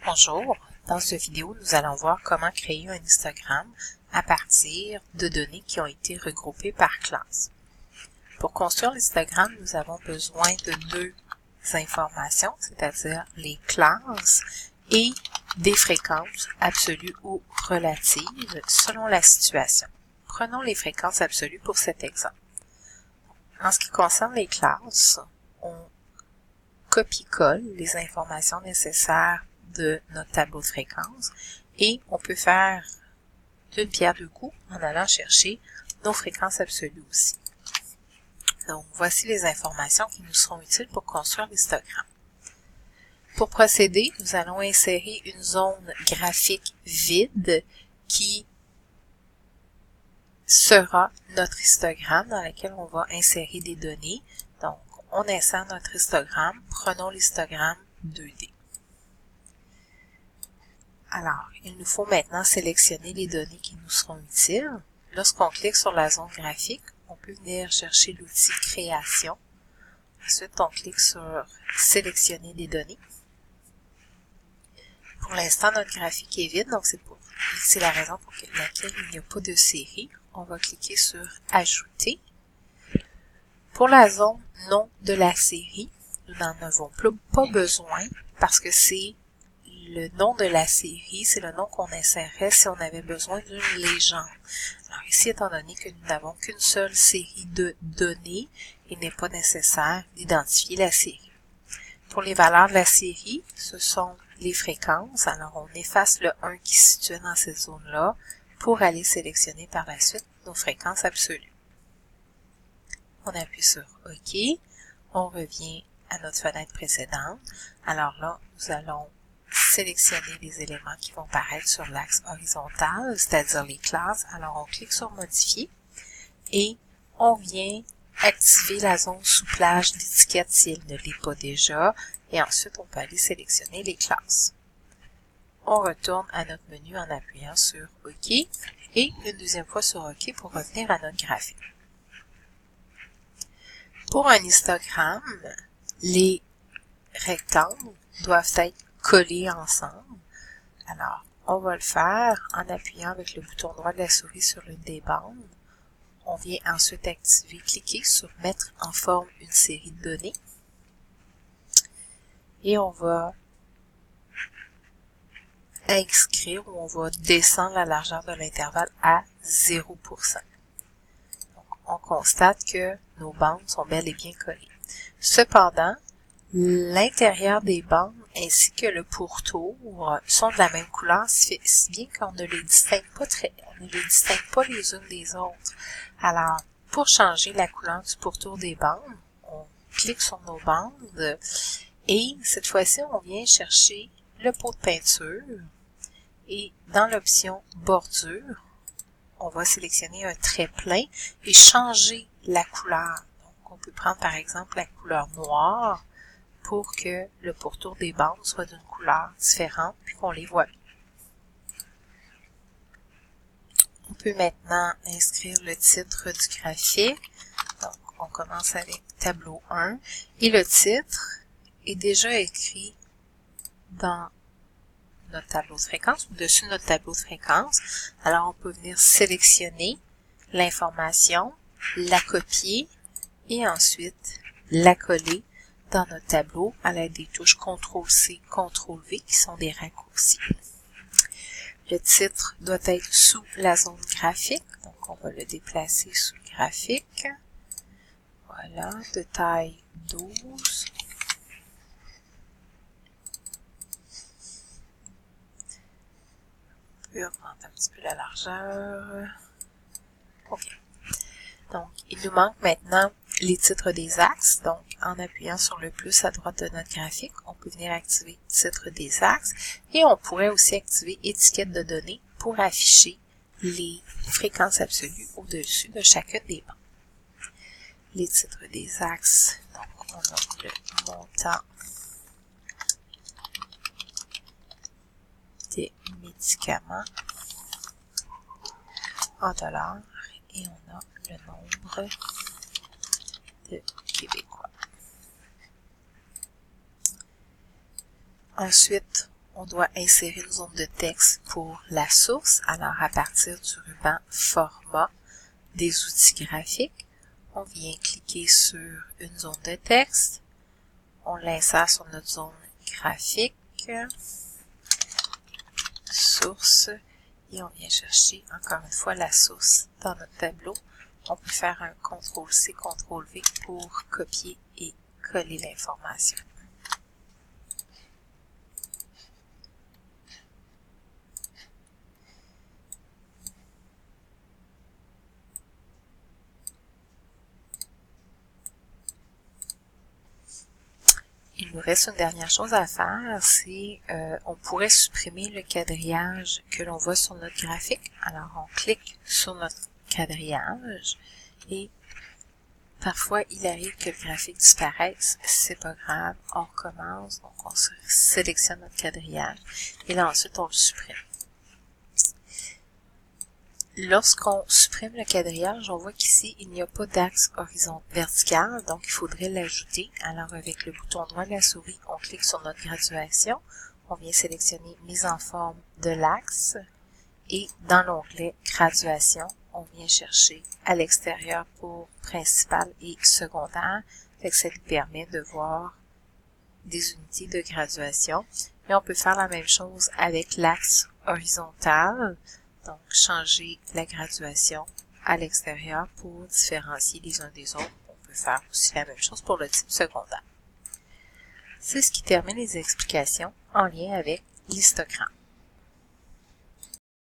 Bonjour, dans cette vidéo, nous allons voir comment créer un histogramme à partir de données qui ont été regroupées par classe. Pour construire l'histogramme, nous avons besoin de deux informations, c'est-à-dire les classes et des fréquences absolues ou relatives selon la situation. Prenons les fréquences absolues pour cet exemple. En ce qui concerne les classes, on copie-colle les informations nécessaires de notre tableau de fréquences et on peut faire d'une pierre deux coups en allant chercher nos fréquences absolues aussi. Donc, voici les informations qui nous seront utiles pour construire l'histogramme. Pour procéder, nous allons insérer une zone graphique vide qui sera notre histogramme dans laquelle on va insérer des données. Donc, on insère notre histogramme. Prenons l'histogramme 2D. Alors, il nous faut maintenant sélectionner les données qui nous seront utiles. Lorsqu'on clique sur la zone graphique, on peut venir chercher l'outil Création. Ensuite, on clique sur Sélectionner des données. Pour l'instant, notre graphique est vide, donc c'est la raison pour laquelle il n'y a pas de série. On va cliquer sur Ajouter. Pour la zone Nom de la série, nous n'en avons pas besoin parce que c'est le nom de la série, c'est le nom qu'on insérerait si on avait besoin d'une légende. Alors ici, étant donné que nous n'avons qu'une seule série de données, il n'est pas nécessaire d'identifier la série. Pour les valeurs de la série, ce sont les fréquences. Alors on efface le 1 qui se situe dans cette zone-là pour aller sélectionner par la suite nos fréquences absolues. On appuie sur OK. On revient à notre fenêtre précédente. Alors là, nous allons sélectionner les éléments qui vont paraître sur l'axe horizontal, c'est-à-dire les classes. Alors, on clique sur Modifier et on vient activer la zone souplage d'étiquette si elle ne l'est pas déjà. Et ensuite, on peut aller sélectionner les classes. On retourne à notre menu en appuyant sur OK et une deuxième fois sur OK pour revenir à notre graphique. Pour un histogramme, les rectangles doivent être collés ensemble. Alors, on va le faire en appuyant avec le bouton droit de la souris sur l'une des bandes. On vient ensuite cliquer sur Mettre en forme une série de données. Et on va inscrire ou on va descendre la largeur de l'intervalle à 0%. Donc, on constate que nos bandes sont bel et bien collées. Cependant, l'intérieur des bandes ainsi que le pourtour sont de la même couleur, si bien qu'on ne les distingue pas les unes des autres. Alors, pour changer la couleur du pourtour des bandes, on clique sur nos bandes et cette fois-ci, on vient chercher le pot de peinture et dans l'option bordure, on va sélectionner un trait plein et changer la couleur. Donc, on peut prendre par exemple la couleur noire pour que le pourtour des bandes soit d'une couleur différente puis qu'on les voit bien. On peut maintenant inscrire le titre du graphique. Donc, on commence avec tableau 1 et le titre est déjà écrit dans notre tableau de fréquence, au-dessus de notre tableau de fréquence. Alors, on peut venir sélectionner l'information, la copier et ensuite la coller dans notre tableau à l'aide des touches CTRL-C, CTRL-V qui sont des raccourcis. Le titre doit être sous la zone graphique, donc on va le déplacer sous graphique. Voilà, de taille 12. On peut augmenter un petit peu la largeur. OK. Donc, il nous manque maintenant les titres des axes. Donc, en appuyant sur le plus à droite de notre graphique, on peut venir activer titre des axes et on pourrait aussi activer étiquette de données pour afficher les fréquences absolues au-dessus de chacune des bandes. Les titres des axes, donc on a le montant des médicaments en dollars et on a le nombre de Québécois. Ensuite, on doit insérer une zone de texte pour la source. Alors, à partir du ruban Format des outils graphiques, on vient cliquer sur une zone de texte. On l'insère sur notre zone graphique, source, et on vient chercher encore une fois la source dans notre tableau. On peut faire un CTRL-C, CTRL-V pour copier et coller l'information. Il nous reste une dernière chose à faire, c'est on pourrait supprimer le quadrillage que l'on voit sur notre graphique. Alors, on clique sur notre quadrillage et parfois, il arrive que le graphique disparaisse. C'est pas grave, on recommence, donc on sélectionne notre quadrillage et là ensuite on le supprime. Lorsqu'on supprime le quadrillage, on voit qu'ici, il n'y a pas d'axe vertical, donc il faudrait l'ajouter. Alors, avec le bouton droit de la souris, on clique sur notre graduation. On vient sélectionner Mise en forme de l'axe. Et dans l'onglet Graduation, on vient chercher à l'extérieur pour principal et secondaire. Ça lui permet de voir des unités de graduation. Et on peut faire la même chose avec l'axe horizontal. Donc, changer la graduation à l'extérieur pour différencier les uns des autres. On peut faire aussi la même chose pour le type secondaire. C'est ce qui termine les explications en lien avec l'histogramme.